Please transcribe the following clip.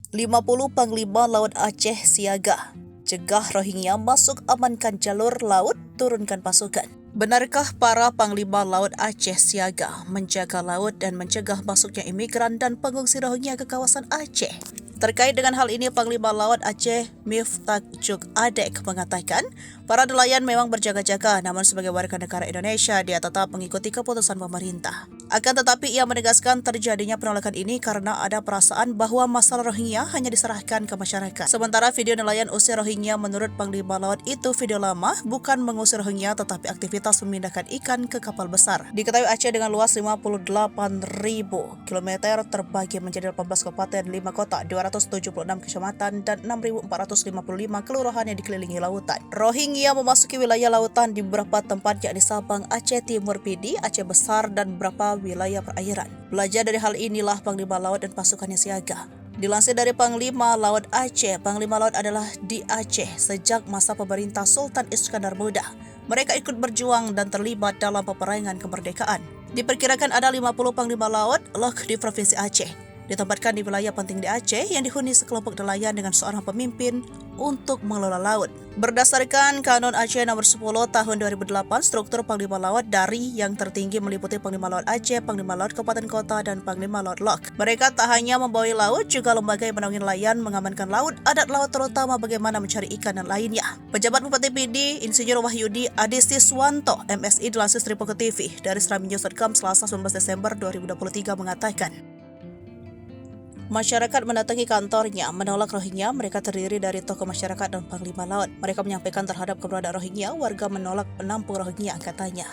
50 Panglima Laut Aceh siaga. Cegah Rohingya masuk, amankan jalur laut, turunkan pasukan. Benarkah para Panglima Laut Aceh siaga menjaga laut dan mencegah masuknya imigran dan pengungsi Rohingya ke kawasan Aceh? Terkait dengan hal ini, Panglima Laut Aceh Miftakjuk Adek mengatakan, para nelayan memang berjaga-jaga, namun sebagai warga negara Indonesia, dia tetap mengikuti keputusan pemerintah. Akan tetapi ia menegaskan terjadinya penolakan ini karena ada perasaan bahwa masalah Rohingya hanya diserahkan ke masyarakat. Sementara video nelayan usir Rohingya menurut Panglima Laut itu video lama, bukan mengusir Rohingya tetapi aktivitas memindahkan ikan ke kapal besar. Diketahui Aceh dengan luas 58.000 km terbagi menjadi 18 kabupaten, 5 kota, 276 kecamatan, dan 6.455 kelurahan yang dikelilingi lautan. Rohingya memasuki wilayah lautan di beberapa tempat yakni Sabang, Aceh Timur Pidi, Aceh Besar, dan beberapa wilayah perairan. Belajar dari hal inilah Panglima Laut dan pasukannya siaga. Dilansir dari Panglima Laut Aceh, Panglima Laut adalah di Aceh sejak masa pemerintah Sultan Iskandar Muda. Mereka ikut berjuang dan terlibat dalam peperangan kemerdekaan. Diperkirakan ada 50 Panglima Laut LOK di Provinsi Aceh. Ditempatkan di wilayah penting di Aceh yang dihuni sekelompok nelayan dengan seorang pemimpin untuk mengelola laut. Berdasarkan Kanun Aceh nomor 10 tahun 2008, struktur Panglima Laut dari yang tertinggi meliputi Panglima Laut Aceh, Panglima Laut Kabupaten Kota, dan Panglima Laut LOK. Mereka tak hanya membawahi laut, juga lembaga yang menaungi nelayan, mengamankan laut, adat laut terutama bagaimana mencari ikan dan lainnya. Pejabat Bupati Pidi, Insinyur Wahyudi Adisiswanto, MSI, dilansir Tripoko TV dari seraminews.com Selasa 19 Desember 2023 mengatakan, masyarakat mendatangi kantornya menolak Rohingya. Mereka terdiri dari tokoh masyarakat dan Panglima Laut. Mereka menyampaikan terhadap keberadaan Rohingya, warga menolak menampung Rohingya, katanya.